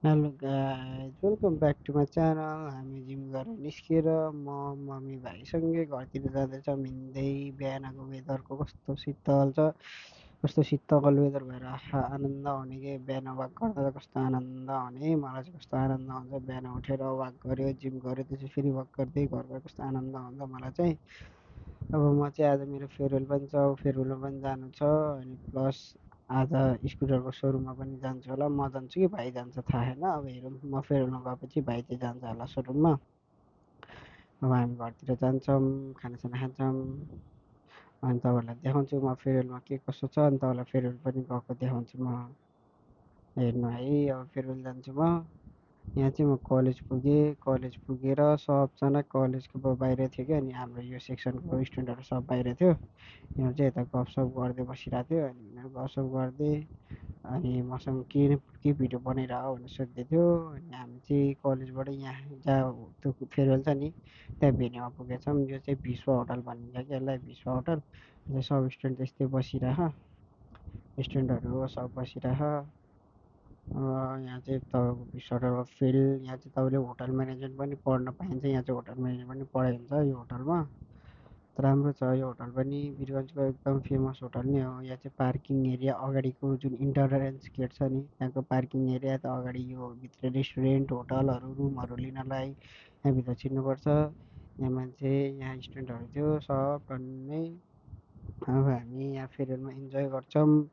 Hello guys welcome back to my channel. हामी gym गरेर निस्किएर मम्मी भाइसँगै घरतिर जाँदैछौँ हिँड्दै। बिहानको वेदरको कस्तो शीतल छ, कस्तो शीतल वेदर भएर आहा आनन्द आउने के। बिहान वाक गर्दा त कस्तो आनन्द आउने, मलाई चाहिँ कस्तो आनन्द आउँछ बिहान उठेर वाक गऱ्यो, जिम गऱ्यो, त्यसपछि फेरि वाक गर्दै घर गएर कस्तो आनन्द आउँछ मलाई चाहिँ। अब म चाहिँ आज मेरो फेयरवेल पनि छ, फेयरवेलमा पनि जानु छ। अनि प्लस आज स्कुटरको सोरुममा पनि जान्छु होला। म जान्छु कि भाइ जान्छ थाहा छैन, अब हेरौँ। म फेयरवेलमा गएपछि भाइ चाहिँ जान्छ होला सोरुममा। अब हामी घरतिर जान्छौँ, खानासाना खान्छौँ। अनि तपाईँहरूलाई देखाउँछु म फेयरवेलमा के कसो छ। अनि तपाईँलाई फेयरवेल पनि गएको देखाउँछु म। हेर्नु है, अब फेयरवेल जान्छु म। यहाँ चाहिँ म कलेज पुगेँ, कलेज पुगेर सबजना कलेजको बाहिर थियो कि। अनि हाम्रो यो सेक्सनको स्टुडेन्टहरू सब बाहिर थियो। यिनीहरू चाहिँ यता गफसफ गर्दै बसिरहेको थियो। अनि यिनीहरू गफसफ गर्दै अनि मसँग के भिडियो बनाइरह भनेर सोध्दै थियो। अनि हामी चाहिँ कलेजबाट यहाँ जहाँ त्यो फेयरवेल छ नि त्यहाँ भेन्यूमा पुगेछौँ। यो चाहिँ विश्व होटल भनिन्छ कि यसलाई, विश्व होटल। सब स्टुडेन्ट त्यस्तै बसिरह, स्टुडेन्टहरू सब बसिरह। यहाँ चाहिँ तपाईँको विश्व होटलको फिल्ड, यहाँ चाहिँ तपाईँले होटल म्यानेजमेन्ट पनि पढ्न पाइन्छ। यहाँ चाहिँ होटल म्यानेजमेन्ट पनि पढाइ हुन्छ यो होटलमा। राम्रो छ यो होटल पनि, वीरगन्जको एकदम फेमस होटल नै हो। यहाँ चाहिँ पार्किङ एरिया अगाडिको जुन इन्ट्रान्स गेट छ नि त्यहाँको पार्किङ एरिया, त अगाडि यो भित्र रेस्टुरेन्ट होटलहरू रुमहरू लिनलाई यहाँभित्र छिर्नुपर्छ। यहाँ मान्छे, यहाँ स्टुडेन्टहरू थियो सब टन्नै। अब हामी यहाँ फेयरवेलमा इन्जोय गर्छौँ।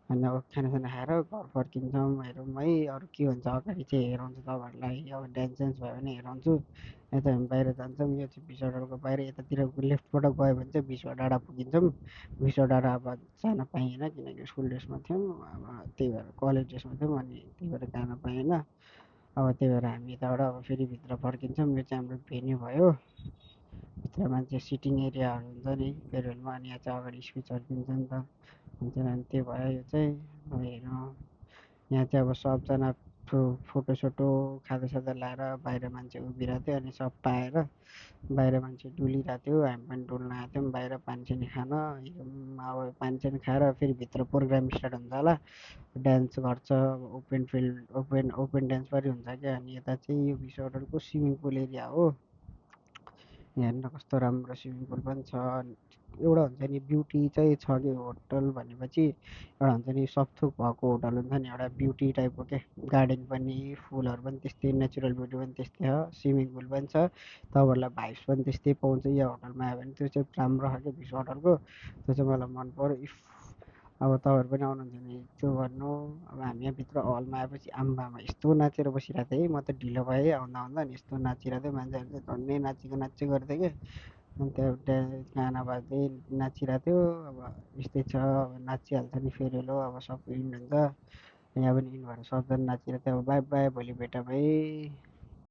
अनि अब खानासाना खाएर घर फर्किन्छौँ। हेरौँ है अरू के हुन्छ, अगाडि चाहिँ हेराउँछु तपाईँहरूलाई। अब डान्स सान्स भयो भने हेराउँछु। यता हामी बाहिर जान्छौँ, यो चाहिँ विश्व होटलको बाहिर। यतातिर लेफ्टबाट गयो भने चाहिँ विश्व डाँडा पुगिन्छौँ। विश्व डाँडा अब जान पाइएन किनकि स्कुल ड्रेसमा थियौँ, अब त्यही भएर कलेज ड्रेसमा थियौँ, अनि त्यही भएर जान पाइएन। अब त्यही भएर हामी यताबाट अब फेरि भित्र फर्किन्छौँ। यो चाहिँ हाम्रो भेन्यू भयो। भित्र मान्छे सिटिङ एरियाहरू हुन्छ नि फेयरवेलमा, अनि यहाँ चाहिँ अगाडि स्पिचहरू दिन्छ नि त, हुन्छ। अनि त्यो भयो यो चाहिँ। अब हेरौँ, यहाँ चाहिँ अब सबजना फोटोसोटो खाजासाजा लाएर बाहिर मान्छे उभिरहेको थियो। अनि सब पाएर बाहिर मान्छे डुलिरहेको थियो, हामी पनि डुल्न आएको थियौँ बाहिर पानीसानी खान। अब पानीसानी खाएर फेरि भित्र प्रोग्राम स्टार्ट हुन्छ होला, डान्स गर्छ। ओपन फिल्ड, ओपन डान्स पनि हुन्छ क्या। अनि यता चाहिँ यो विश्व होटलको स्विमिङ पुल एरिया हो। यहाँनिर कस्तो राम्रो स्विमिङ पुल पनि छ। एउटा हुन्छ नि ब्युटी चाहिँ छ कि होटल भनेपछि, एउटा हुन्छ नि सबथोक भएको होटल हुन्छ नि, एउटा ब्युटी टाइपको के। गार्डन पनि, फुलहरू पनि त्यस्तै, नेचुरल ब्युटी पनि त्यस्तै छ, स्विमिङ पुल पनि छ। तपाईँहरूलाई भाइब्स पनि त्यस्तै पाउँछ यो होटलमा आयो भने। त्यो चाहिँ राम्रो खालको विश्व होटलको, त्यो चाहिँ मलाई मन पऱ्यो। अब तपाईँहरू पनि आउनुहुन्छ भने त्यो गर्नु। अब हामी यहाँभित्र हलमा आएपछि आम्बामा यस्तो नाचेर बसिरहेको थिएँ है, म त ढिलो भएँ आउँदा आउँदा। अनि यस्तो नाचिरहेको थियो, मान्छेहरू चाहिँ टन्नै नाचेको नाच्दै गर्थ्यो क्या। अनि त्यहाँ गाना बाज्दै नाचिरहेको थियो। अब यस्तै छ, अब नाचिहाल्छ नि, फेयरवेल हो, अब सबको इन्ड हुन्छ। यहाँ पनि इन्ड भएर सबजना नाचिरहेको थियो। अब बाई बाई, भोलि भेट भाइ।